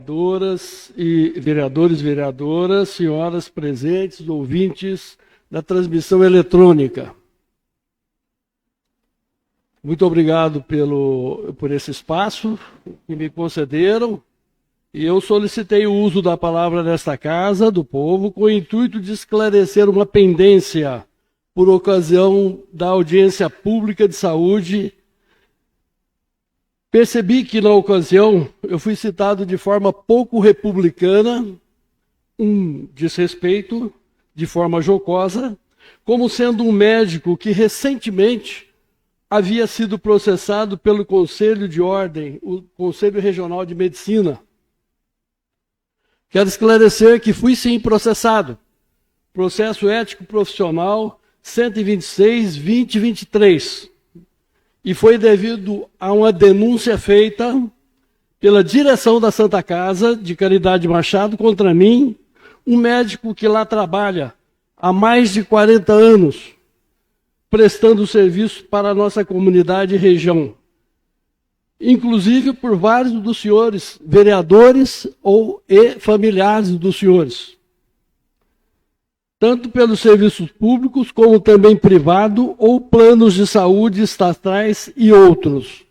Vereadoras e vereadores, vereadoras, senhoras presentes, ouvintes da transmissão eletrônica. Muito obrigado por esse espaço que me concederam. E eu solicitei o uso da palavra nesta Casa do Povo com o intuito de esclarecer uma pendência por ocasião da audiência pública de saúde. Percebi que, na ocasião, eu fui citado de forma pouco republicana, um desrespeito, de forma jocosa, como sendo um médico que recentemente havia sido processado pelo Conselho de Ordem, o Conselho Regional de Medicina. Quero esclarecer que fui sim processado. Processo ético profissional 126/2023. E foi devido a uma denúncia feita pela direção da Santa Casa de Caridade Machado contra mim, um médico que lá trabalha há mais de 40 anos, prestando serviço para a nossa comunidade e região. Inclusive por vários dos senhores vereadores e familiares dos senhores. Tanto pelos serviços públicos, como também privado, ou planos de saúde estatais e outros.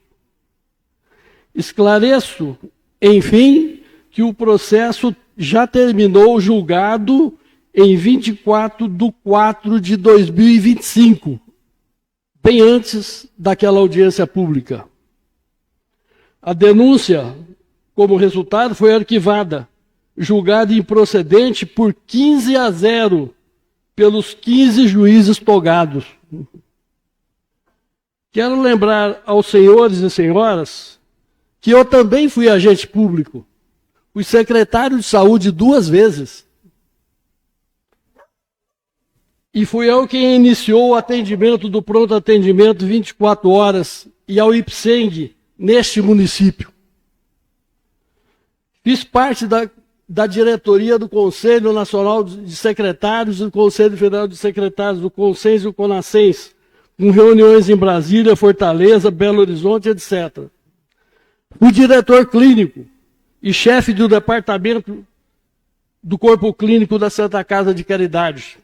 Esclareço, enfim, que o processo já terminou julgado em 24/4/2025, bem antes daquela audiência pública. A denúncia, como resultado, foi arquivada, julgada improcedente por 15-0, pelos 15 juízes togados. Quero lembrar aos senhores e senhoras que eu também fui agente público, fui secretário de saúde 2 vezes. E fui eu quem iniciou o atendimento do pronto atendimento 24 horas e ao IPSENG neste município. Fiz parte da diretoria do Conselho Nacional de Secretários, do Conselho Federal de Secretários, do Consens e do Conascens, com reuniões em Brasília, Fortaleza, Belo Horizonte, etc. Fui diretor clínico e chefe do departamento do Corpo Clínico da Santa Casa de Caridade.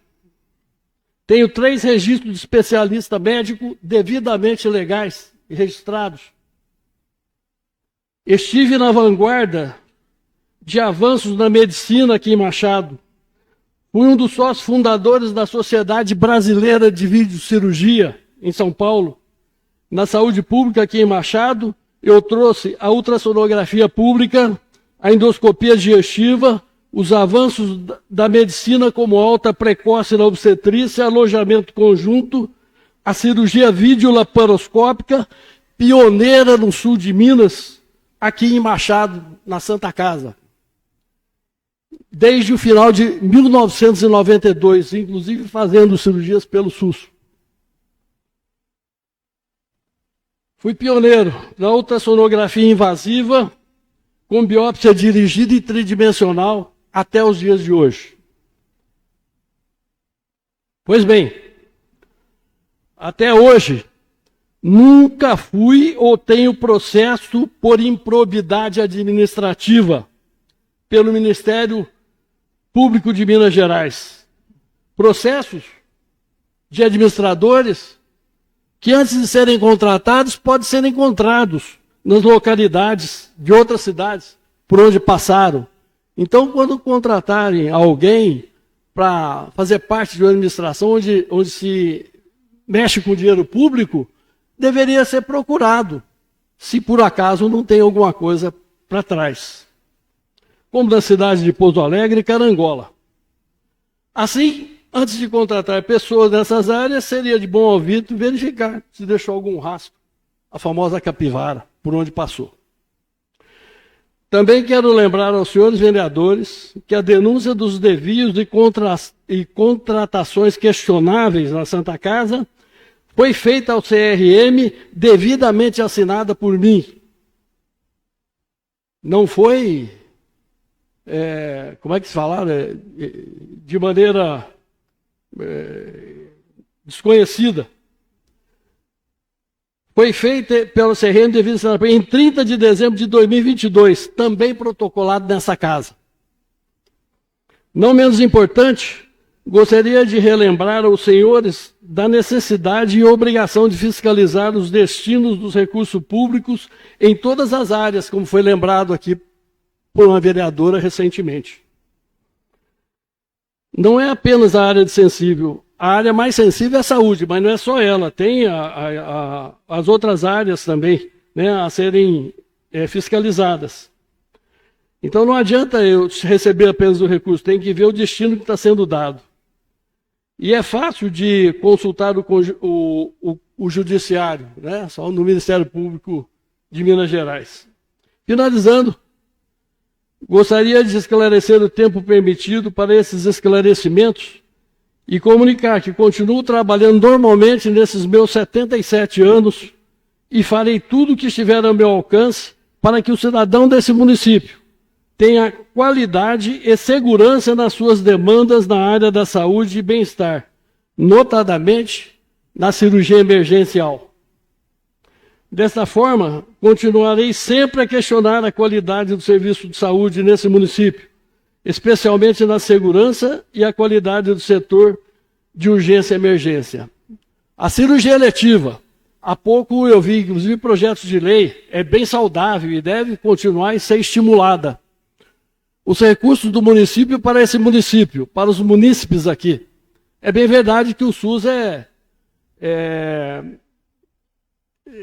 Tenho 3 registros de especialista médico devidamente legais e registrados. Estive na vanguarda de avanços na medicina aqui em Machado. Fui um dos sócios fundadores da Sociedade Brasileira de Videocirurgia, em São Paulo. Na saúde pública aqui em Machado, eu trouxe a ultrassonografia pública, a endoscopia digestiva, os avanços da medicina como alta precoce na obstetrícia, alojamento conjunto, a cirurgia videolaparoscópica, pioneira no sul de Minas, aqui em Machado, na Santa Casa. Desde o final de 1992, inclusive fazendo cirurgias pelo SUS. Fui pioneiro na ultrassonografia invasiva, com biópsia dirigida e tridimensional, até os dias de hoje. Pois bem, até hoje, nunca fui ou tenho processo por improbidade administrativa pelo Ministério Público de Minas Gerais. Processos de administradores que, antes de serem contratados, podem ser encontrados nas localidades de outras cidades por onde passaram. Então, quando contratarem alguém para fazer parte de uma administração onde se mexe com dinheiro público, deveria ser procurado, se por acaso não tem alguma coisa para trás. Como na cidade de Pouso Alegre e Carangola. Assim, antes de contratar pessoas nessas áreas, seria de bom ouvido verificar se deixou algum rastro, a famosa capivara, por onde passou. Também quero lembrar aos senhores vereadores que a denúncia dos desvios e contratações questionáveis na Santa Casa foi feita ao CRM devidamente assinada por mim. Não foi, como é que se fala, de maneira desconhecida. foi feita pelo CRM devido em 30 de dezembro de 2022, também protocolado nessa casa. Não menos importante, gostaria de relembrar aos senhores da necessidade e obrigação de fiscalizar os destinos dos recursos públicos em todas as áreas, como foi lembrado aqui por uma vereadora recentemente. Não é apenas a área de sensível. A área mais sensível é a saúde, mas não é só ela. Tem as outras áreas também, né, a serem fiscalizadas. Então não adianta eu receber apenas o recurso, tem que ver o destino que está sendo dado. E é fácil de consultar o judiciário, né, só no Ministério Público de Minas Gerais. Finalizando, gostaria de esclarecer o tempo permitido para esses esclarecimentos e comunicar que continuo trabalhando normalmente nesses meus 77 anos e farei tudo o que estiver ao meu alcance para que o cidadão desse município tenha qualidade e segurança nas suas demandas na área da saúde e bem-estar, notadamente na cirurgia emergencial. Desta forma, continuarei sempre a questionar a qualidade do serviço de saúde nesse município, especialmente na segurança e a qualidade do setor de urgência e emergência. A cirurgia eletiva, há pouco eu vi, inclusive, projetos de lei, é bem saudável e deve continuar e ser estimulada. Os recursos do município para esse município, para os munícipes aqui. É bem verdade que o SUS é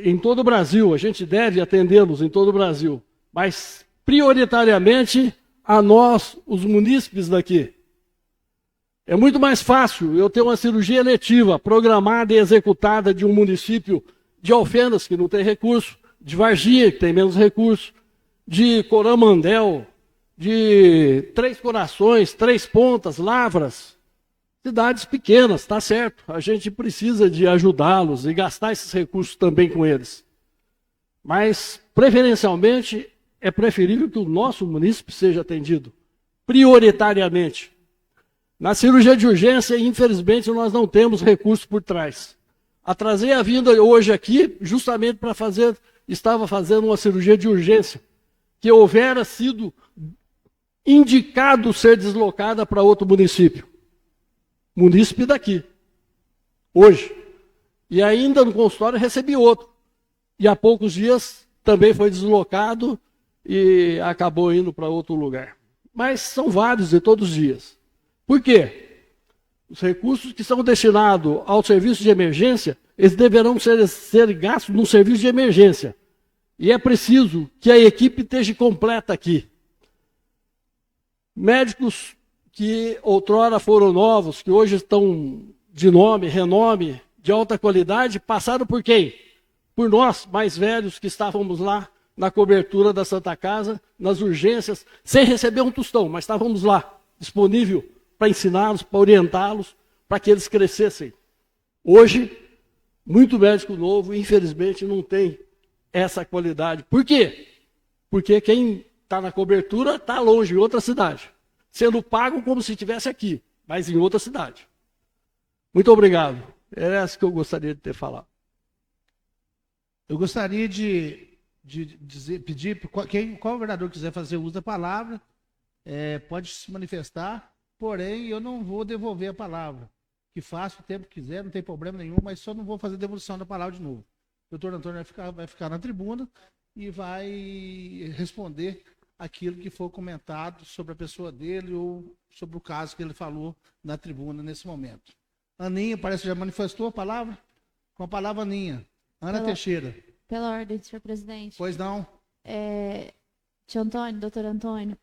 em todo o Brasil, a gente deve atendê-los em todo o Brasil, mas prioritariamente a nós, os munícipes daqui. É muito mais fácil eu ter uma cirurgia eletiva programada e executada de um município de Alfenas, que não tem recurso, de Varginha, que tem menos recurso, de Coromandel, de Três Corações, Três Pontas, Lavras, cidades pequenas, está certo. A gente precisa de ajudá-los e gastar esses recursos também com eles. Mas, preferencialmente, é preferível que o nosso município seja atendido, prioritariamente. Na cirurgia de urgência, infelizmente, nós não temos recursos por trás. Atrasei a vinda hoje aqui, justamente para estava fazendo uma cirurgia de urgência, que houvera sido indicado ser deslocada para outro município. Munícipe daqui, hoje. E ainda no consultório recebi outro. E há poucos dias também foi deslocado e acabou indo para outro lugar. Mas são vários de todos os dias. Por quê? Os recursos que são destinados ao serviço de emergência, eles deverão ser gastos no serviço de emergência. E é preciso que a equipe esteja completa aqui. Médicos que outrora foram novos, que hoje estão de nome, renome, de alta qualidade, passaram por quem? Por nós, mais velhos, que estávamos lá na cobertura da Santa Casa, nas urgências, sem receber um tostão, mas estávamos lá, disponível para ensiná-los, para orientá-los, para que eles crescessem. Hoje, muito médico novo, infelizmente, não tem essa qualidade. Por quê? Porque quem está na cobertura está longe, em outra cidade, sendo pago como se estivesse aqui, mas em outra cidade. Muito obrigado. Era essa que eu gostaria de ter falado. Eu gostaria de pedir, qual vereador quiser fazer uso da palavra, pode se manifestar, porém eu não vou devolver a palavra. Que faça o tempo que quiser, não tem problema nenhum, mas só não vou fazer devolução da palavra de novo. O doutor Antônio vai ficar na tribuna e vai responder aquilo que for comentado sobre a pessoa dele ou sobre o caso que ele falou na tribuna nesse momento. Aninha, parece que já manifestou a palavra? Com a palavra, Aninha. Ana Teixeira. Pela ordem, senhor presidente. Pois não. Tio Antônio, doutor Antônio,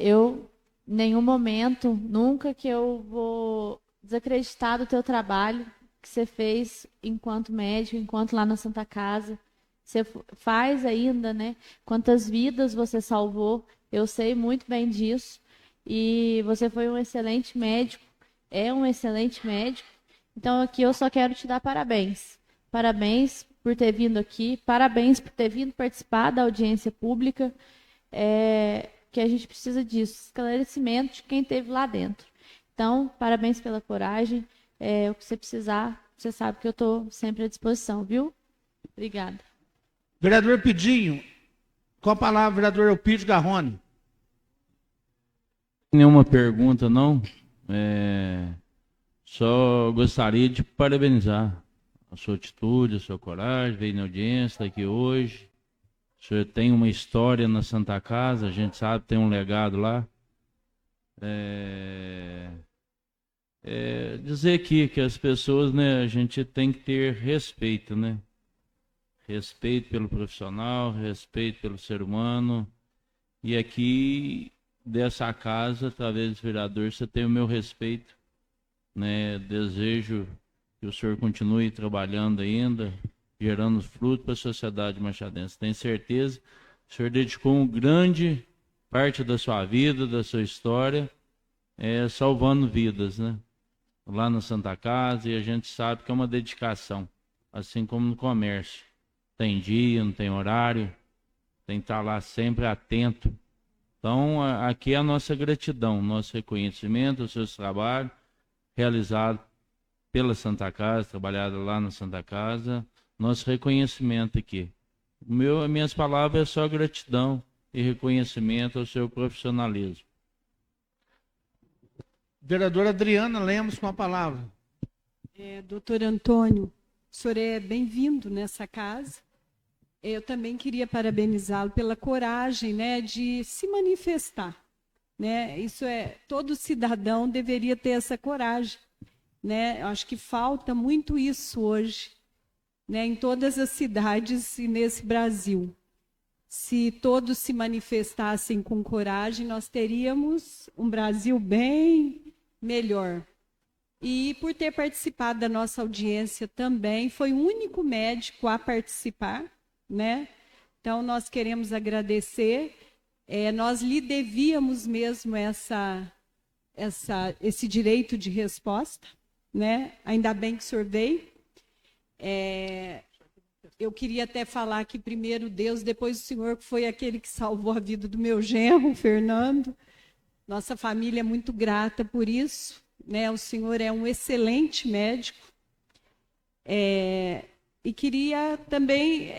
eu, em nenhum momento, nunca que eu vou desacreditar do teu trabalho que você fez enquanto médico, enquanto lá na Santa Casa. Você faz ainda, né? Quantas vidas você salvou, eu sei muito bem disso. E você foi um excelente médico, é um excelente médico. Então aqui eu só quero te dar parabéns. Parabéns por ter vindo aqui, parabéns por ter vindo participar da audiência pública, que a gente precisa disso, esclarecimento de quem esteve lá dentro. Então, parabéns pela coragem, o que você precisar, você sabe que eu estou sempre à disposição, viu? Obrigada. Vereador Pedinho, com a palavra, vereador Elpidio Garrone. Nenhuma pergunta, não. Só gostaria de parabenizar a sua atitude, a sua coragem, veio na audiência, está aqui hoje. O senhor tem uma história na Santa Casa, a gente sabe, tem um legado lá. Dizer aqui que as pessoas, né, a gente tem que ter respeito, né? Respeito pelo profissional, respeito pelo ser humano. E aqui, dessa casa, através do vereador, você tem o meu respeito, né? Desejo que o senhor continue trabalhando ainda, gerando fruto para a sociedade machadense. Tenho certeza que o senhor dedicou uma grande parte da sua vida, da sua história, salvando vidas, né? Lá na Santa Casa, e a gente sabe que é uma dedicação, assim como no comércio. Tem dia, não tem horário, tem que estar lá sempre atento. Então, aqui é a nossa gratidão, nosso reconhecimento, os seus trabalhos realizados pela Santa Casa, trabalhado lá na Santa Casa, nosso reconhecimento aqui. Minhas palavras é só gratidão e reconhecimento ao seu profissionalismo. Vereadora Adriana Lemos, com a palavra. Doutor Antônio, o senhor é bem-vindo nessa casa. Eu também queria parabenizá-lo pela coragem, né, de se manifestar, né? Todo cidadão deveria ter essa coragem, né? Eu acho que falta muito isso hoje, né, em todas as cidades e nesse Brasil. Se todos se manifestassem com coragem, nós teríamos um Brasil bem melhor. E por ter participado da nossa audiência também, foi o único médico a participar, né? Então, nós queremos agradecer. Nós lhe devíamos mesmo esse direito de resposta, né? Ainda bem que o senhor veio. Eu queria até falar que primeiro Deus, depois o senhor, que foi aquele que salvou a vida do meu genro, Fernando. Nossa família é muito grata por isso, né? O senhor é um excelente médico. E queria também,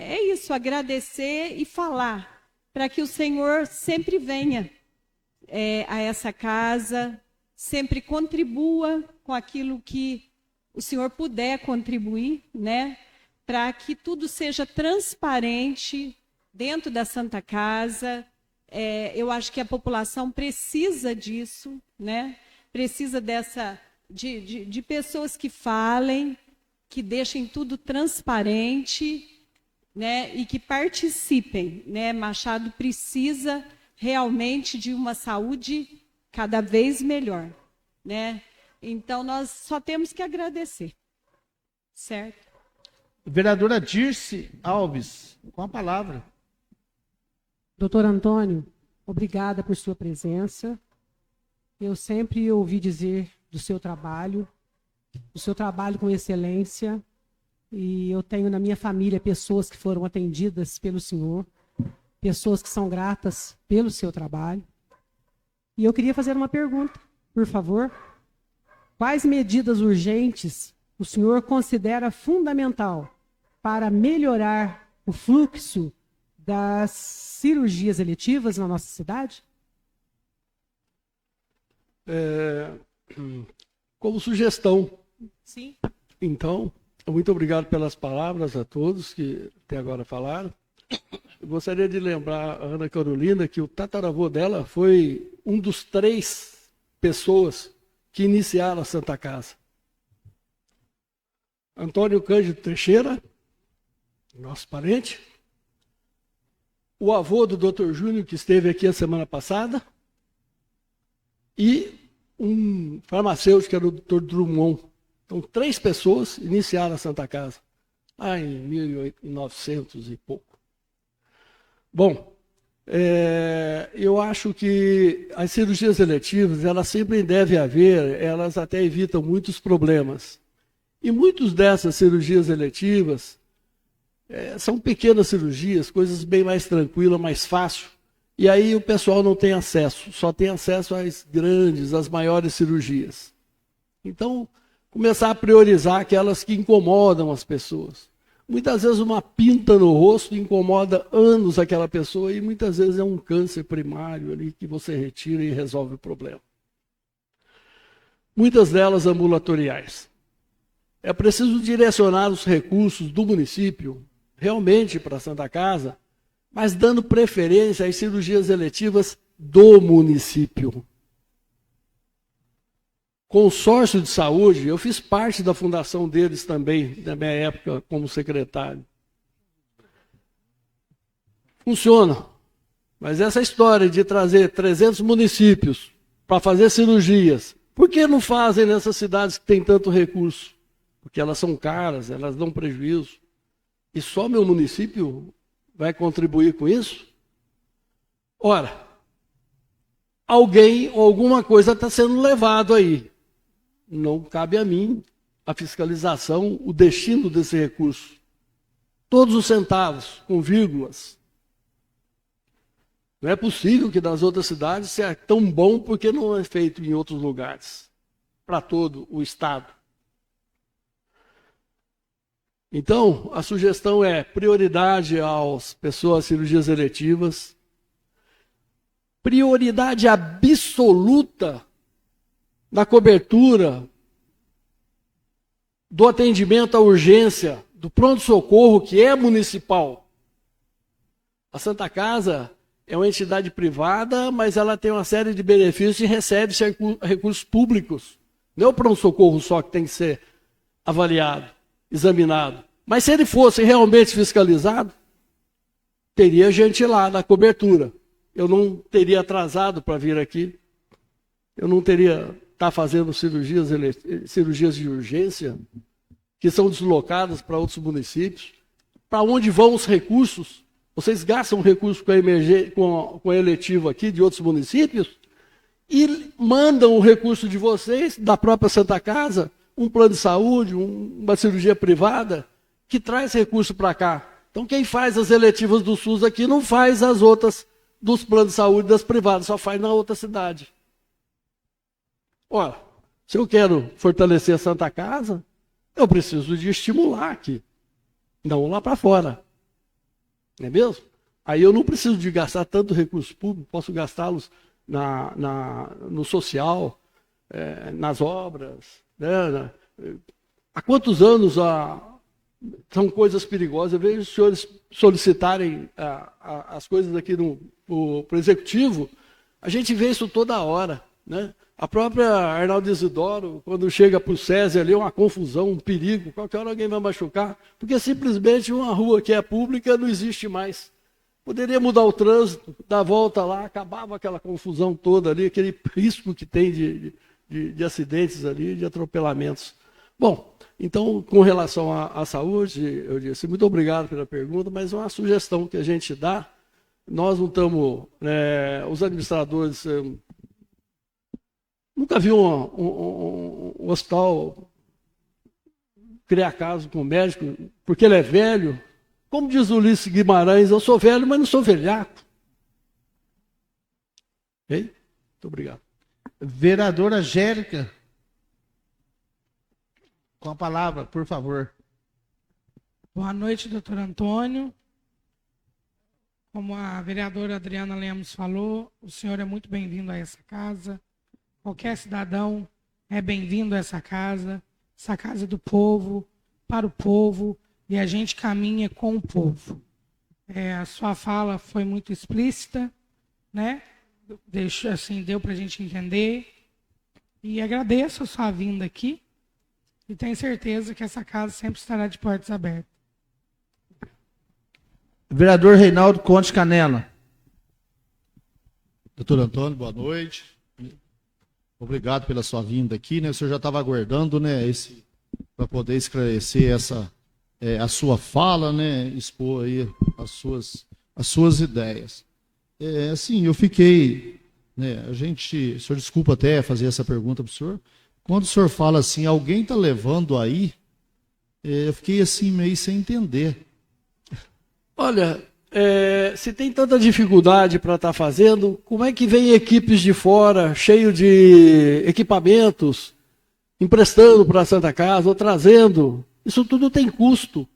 agradecer e falar para que o senhor sempre venha a essa casa, sempre contribua com aquilo que o senhor puder contribuir, né? Para que tudo seja transparente dentro da Santa Casa. Eu acho que a população precisa disso, né? Precisa de pessoas que falem, que deixem tudo transparente, né? E que participem, né? Machado precisa realmente de uma saúde cada vez melhor, né? Então, nós só temos que agradecer, certo? Vereadora Dirce Alves, com a palavra. Doutor Antônio, obrigada por sua presença. Eu sempre ouvi dizer do seu trabalho com excelência, e eu tenho na minha família pessoas que foram atendidas pelo senhor, pessoas que são gratas pelo seu trabalho. E eu queria fazer uma pergunta, por favor. Quais medidas urgentes o senhor considera fundamental para melhorar o fluxo das cirurgias eletivas na nossa cidade? Como sugestão. Sim. Então, muito obrigado pelas palavras a todos que até agora falaram. Eu gostaria de lembrar a Ana Carolina que o tataravô dela foi um dos 3 pessoas que iniciaram a Santa Casa. Antônio Cândido Teixeira, nosso parente. O avô do Dr. Júnior, que esteve aqui a semana passada. E um farmacêutico, que era o Dr. Drummond. Então, 3 pessoas iniciaram a Santa Casa, lá em 1900 e pouco. Bom, eu acho que as cirurgias eletivas, elas sempre devem haver, elas até evitam muitos problemas. E muitas dessas cirurgias eletivas são pequenas cirurgias, coisas bem mais tranquilas, mais fácil. E aí o pessoal não tem acesso, só tem acesso às grandes, às maiores cirurgias. Então, começar a priorizar aquelas que incomodam as pessoas. Muitas vezes uma pinta no rosto incomoda anos aquela pessoa e muitas vezes é um câncer primário ali que você retira e resolve o problema. Muitas delas ambulatoriais. É preciso direcionar os recursos do município realmente para a Santa Casa, mas dando preferência às cirurgias eletivas do município. Consórcio de Saúde, eu fiz parte da fundação deles também, na minha época como secretário. Funciona, mas essa história de trazer 300 municípios para fazer cirurgias, por que não fazem nessas cidades que têm tanto recurso? Porque elas são caras, elas dão prejuízo. E só meu município vai contribuir com isso? Ora, alguém ou alguma coisa está sendo levado aí. Não cabe a mim a fiscalização, o destino desse recurso. Todos os centavos, com vírgulas. Não é possível que nas outras cidades seja tão bom porque não é feito em outros lugares, para todo o Estado. Então, a sugestão é prioridade às pessoas cirurgias eletivas, prioridade absoluta na cobertura do atendimento à urgência, do pronto-socorro, que é municipal. A Santa Casa é uma entidade privada, mas ela tem uma série de benefícios e recebe recursos públicos. Não é o pronto-socorro só que tem que ser avaliado, examinado. Mas se ele fosse realmente fiscalizado, teria gente lá na cobertura. Eu não teria atrasado para vir aqui. Eu não teria fazendo cirurgias de urgência, que são deslocadas para outros municípios. Para onde vão os recursos? Vocês gastam recursos com a eletiva aqui de outros municípios e mandam o recurso de vocês, da própria Santa Casa, um plano de saúde, uma cirurgia privada, que traz recurso para cá. Então quem faz as eletivas do SUS aqui não faz as outras dos planos de saúde das privadas, só faz na outra cidade. Ora, se eu quero fortalecer a Santa Casa, eu preciso de estimular aqui, não lá para fora. Não é mesmo? Aí eu não preciso de gastar tanto recurso público, posso gastá-los no social, nas obras. Né? Há quantos anos são coisas perigosas? Eu vejo os senhores solicitarem as coisas aqui para o Executivo, a gente vê isso toda hora, né? A própria Arnaldo Isidoro, quando chega para o SESI ali, é uma confusão, um perigo, qualquer hora alguém vai machucar, porque simplesmente uma rua que é pública não existe mais. Poderia mudar o trânsito, dar a volta lá, acabava aquela confusão toda ali, aquele risco que tem de acidentes ali, de atropelamentos. Bom, então, com relação à saúde, eu disse, muito obrigado pela pergunta, mas uma sugestão que a gente dá, nós não estamos, os administradores... Nunca vi um hospital criar caso com o médico, porque ele é velho. Como diz o Ulisses Guimarães, eu sou velho, mas não sou velhaco. Ok? Muito obrigado. Vereadora Angélica, com a palavra, por favor. Boa noite, doutor Antônio. Como a vereadora Adriana Lemos falou, o senhor é muito bem-vindo a essa casa. Qualquer cidadão é bem-vindo a essa casa do povo, para o povo, e a gente caminha com o povo. A sua fala foi muito explícita, né? Deu para a gente entender. E agradeço a sua vinda aqui, e tenho certeza que essa casa sempre estará de portas abertas. Vereador Reinaldo Conte Canela. Doutor Antônio, boa noite. Obrigado pela sua vinda aqui, né? O senhor já estava aguardando, né, para poder esclarecer a sua fala, né, expor aí as suas ideias. Assim, eu fiquei, né, o senhor desculpa até fazer essa pergunta para o senhor. Quando o senhor fala assim, alguém está levando aí, eu fiquei assim meio sem entender. Olha, se tem tanta dificuldade para estar fazendo, como é que vem equipes de fora, cheio de equipamentos, emprestando para a Santa Casa ou trazendo? Isso tudo tem custo.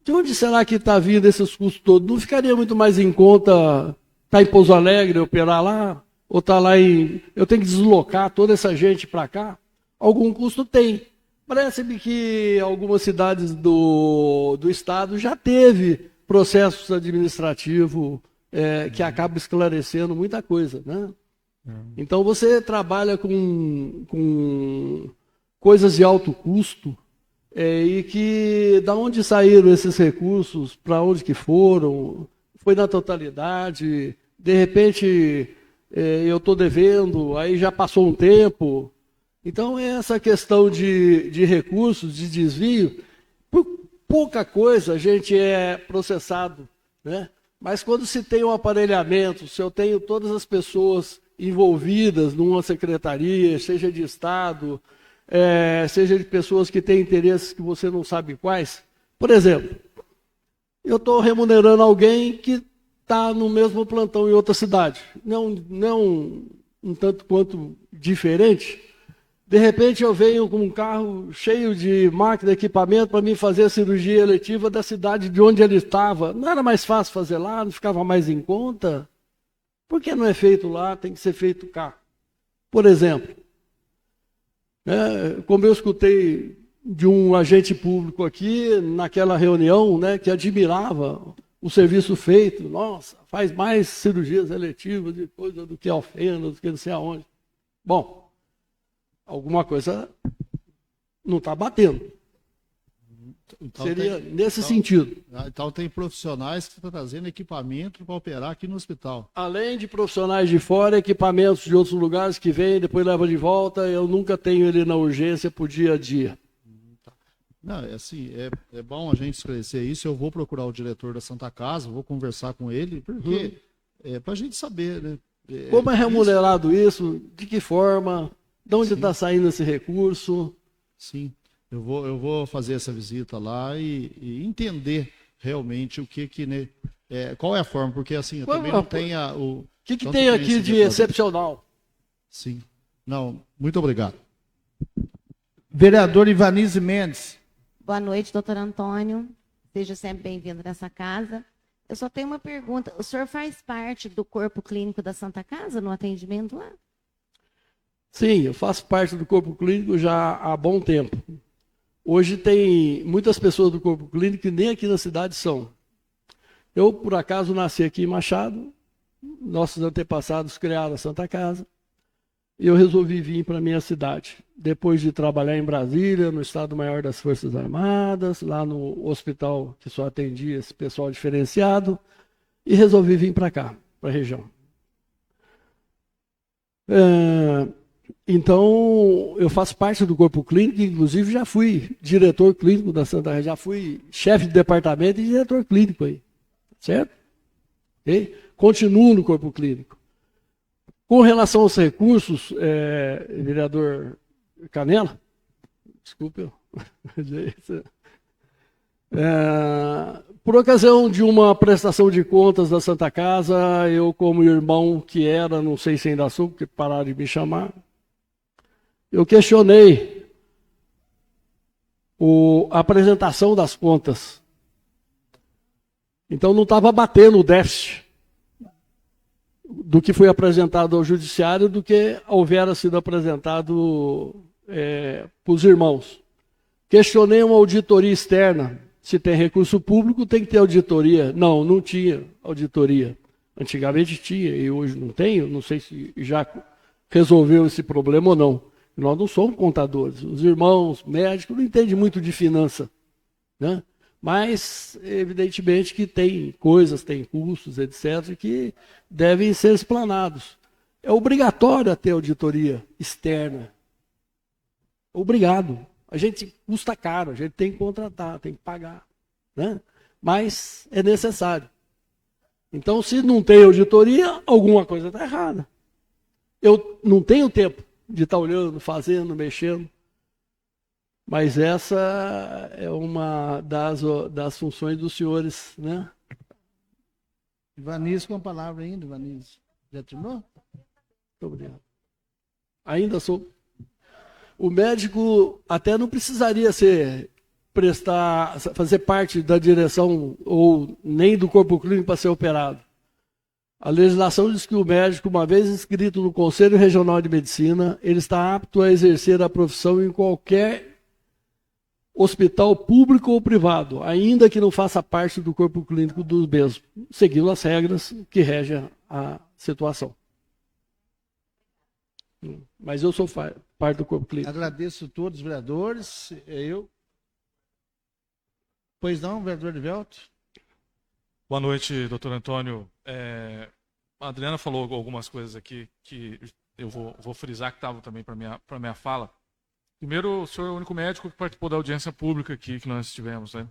De onde será que está vindo esses custos todos? Não ficaria muito mais em conta estar em Pouso Alegre, operar lá? Ou estar lá em... Eu tenho que deslocar toda essa gente para cá? Algum custo tem. Parece-me que algumas cidades do estado já teve processos administrativos que acabam esclarecendo muita coisa, né? Então você trabalha com coisas de alto custo e que da onde saíram esses recursos, para onde que foram, foi na totalidade, de repente eu estou devendo, aí já passou um tempo. Então essa questão de recursos, de desvio, por pouca coisa a gente é processado, né? Mas quando se tem um aparelhamento, se eu tenho todas as pessoas envolvidas numa secretaria, seja de Estado, seja de pessoas que têm interesses que você não sabe quais. Por exemplo, eu estou remunerando alguém que está no mesmo plantão em outra cidade, não um tanto quanto diferente. De repente eu venho com um carro cheio de máquina, equipamento para mim fazer a cirurgia eletiva da cidade de onde ele estava. Não era mais fácil fazer lá, não ficava mais em conta? Por que não é feito lá, tem que ser feito cá? Por exemplo, como eu escutei de um agente público aqui, naquela reunião, que admirava o serviço feito. Nossa, faz mais cirurgias eletivas de coisa do que Alfena, do que não sei aonde. Bom, alguma coisa não está batendo. Então, seria nesse sentido. Então tem profissionais que estão trazendo equipamento para operar aqui no hospital. Além de profissionais de fora, equipamentos de outros lugares que vêm, depois levam de volta, eu nunca tenho ele na urgência para o dia a dia. Não, assim, é bom a gente esclarecer isso. Eu vou procurar o diretor da Santa Casa, vou conversar com ele, porque para a gente saber, né? Como é remunerado isso? De que forma? De onde está saindo esse recurso? Sim, eu vou fazer essa visita lá e entender realmente o que né, qual é a forma, porque assim, eu também não tenho o... O que tem aqui de excepcional? Sim, não, muito obrigado. Vereador Ivanise Mendes. Boa noite, doutor Antônio. Seja sempre bem-vindo nessa casa. Eu só tenho uma pergunta. O senhor faz parte do corpo clínico da Santa Casa no atendimento lá? Sim, eu faço parte do corpo clínico já há bom tempo. Hoje tem muitas pessoas do corpo clínico que nem aqui na cidade são. Eu, por acaso, nasci aqui em Machado, nossos antepassados criaram a Santa Casa, e eu resolvi vir para a minha cidade. Depois de trabalhar em Brasília, no Estado-Maior das Forças Armadas, lá no hospital que só atendia esse pessoal diferenciado, e resolvi vir para cá, para a região. Então, eu faço parte do corpo clínico, inclusive já fui diretor clínico da Santa Casa, já fui chefe de departamento e diretor clínico aí, certo? Okay? Continuo no corpo clínico. Com relação aos recursos, vereador Canela, desculpe, por ocasião de uma prestação de contas da Santa Casa, eu como irmão que era, não sei se ainda sou, porque pararam de me chamar, eu questionei a apresentação das contas. Então não estava batendo o déficit do que foi apresentado ao judiciário do que houvera sido apresentado para os irmãos. Questionei uma auditoria externa. Se tem recurso público, tem que ter auditoria. Não tinha auditoria. Antigamente tinha e hoje não tem. Eu não sei se já resolveu esse problema ou não. Nós não somos contadores. Os irmãos médicos não entendem muito de finança, né? Mas, evidentemente, que tem coisas, tem custos, etc., que devem ser explanados. É obrigatório ter auditoria externa. Obrigado. A gente custa caro, a gente tem que contratar, tem que pagar, né? Mas é necessário. Então, se não tem auditoria, alguma coisa está errada. Eu não tenho tempo de estar olhando, fazendo, mexendo. Mas essa é uma das funções dos senhores, né? Ivanise com a palavra ainda, Ivanise. Já terminou? Muito obrigado. Ainda sou. O médico até não precisaria ser fazer parte da direção ou nem do corpo clínico para ser operado. A legislação diz que o médico, uma vez inscrito no Conselho Regional de Medicina, ele está apto a exercer a profissão em qualquer hospital público ou privado, ainda que não faça parte do corpo clínico do mesmo, seguindo as regras que regem a situação. Mas eu sou parte do corpo clínico. Agradeço a todos os vereadores. Pois não, vereador Edivelto? Boa noite, doutor Antônio. A Adriana falou algumas coisas aqui que eu vou frisar que estavam também para minha fala. Primeiro, o senhor é o único médico que participou da audiência pública aqui que nós tivemos, né?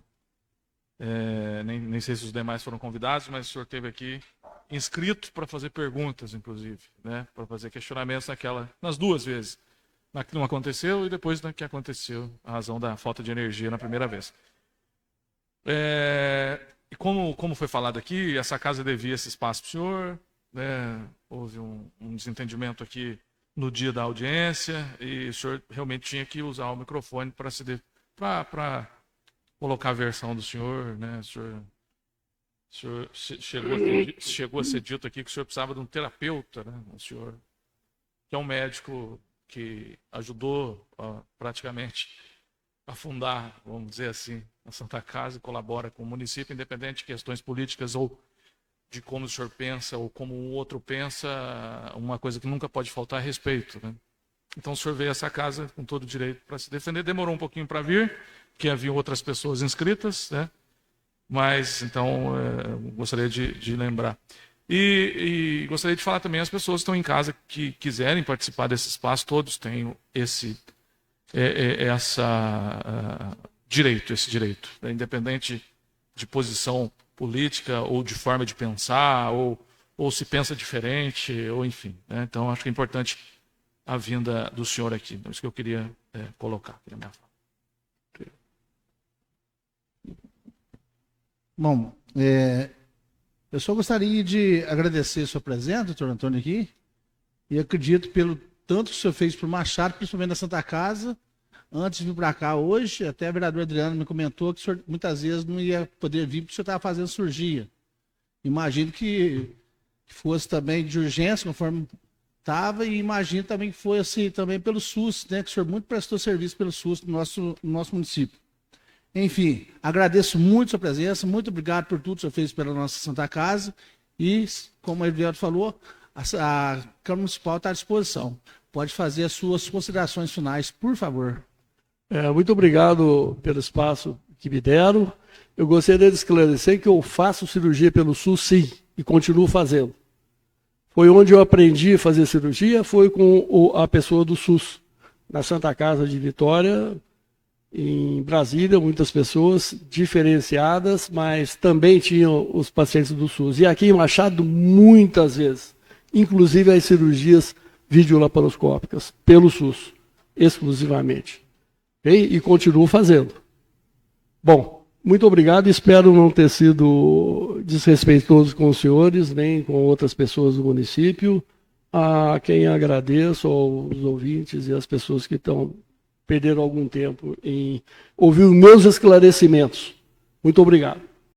Nem sei se os demais foram convidados, mas o senhor esteve aqui inscrito para fazer perguntas, inclusive, né? Para fazer questionamentos nas duas vezes. Na que não aconteceu e depois na que aconteceu, a razão da falta de energia na primeira vez. E como foi falado aqui, essa casa devia esse espaço para o senhor, né? Houve um desentendimento aqui no dia da audiência e o senhor realmente tinha que usar o microfone para colocar a versão do senhor, né? O senhor chegou a ser dito aqui que o senhor precisava de um terapeuta, né? O senhor, que é um médico que ajudou praticamente a fundar, vamos dizer assim, a Santa Casa e colabora com o município, independente de questões políticas ou de como o senhor pensa ou como o outro pensa, uma coisa que nunca pode faltar é respeito, né? Então o senhor veio a essa casa com todo o direito para se defender, demorou um pouquinho para vir, porque havia outras pessoas inscritas, né? Mas, então, gostaria de lembrar. E gostaria de falar também às pessoas que estão em casa que quiserem participar desse espaço, todos têm esse direito, né? Independente de posição política ou de forma de pensar, ou se pensa diferente, ou enfim, né? Então, acho que é importante a vinda do senhor aqui. Então, isso que eu queria colocar aqui na minha fala. Bom, eu só gostaria de agradecer a sua presença, doutor Antônio, aqui, e acredito pelo tanto que o senhor fez para o Machado, principalmente na Santa Casa, antes de vir para cá hoje, até a vereadora Adriana me comentou que o senhor muitas vezes não ia poder vir porque o senhor estava fazendo cirurgia. Imagino que fosse também de urgência, conforme estava, e imagino também que fosse também pelo SUS, né, que o senhor muito prestou serviço pelo SUS no nosso município. Enfim, agradeço muito a sua presença, muito obrigado por tudo que o senhor fez pela nossa Santa Casa e, como o Edivelto falou, a Câmara Municipal está à disposição. Pode fazer as suas considerações finais, por favor. Muito obrigado pelo espaço que me deram. Eu gostaria de esclarecer que eu faço cirurgia pelo SUS, sim, e continuo fazendo. Foi onde eu aprendi a fazer cirurgia, foi com a pessoa do SUS, na Santa Casa de Vitória, em Brasília, muitas pessoas diferenciadas, mas também tinham os pacientes do SUS. E aqui em Machado, muitas vezes, inclusive as cirurgias videolaparoscópicas, pelo SUS, exclusivamente. Okay? E continuo fazendo. Bom, muito obrigado, espero não ter sido desrespeitoso com os senhores, nem com outras pessoas do município. A quem agradeço, aos ouvintes e às pessoas que perderam algum tempo em ouvir os meus esclarecimentos. Muito obrigado.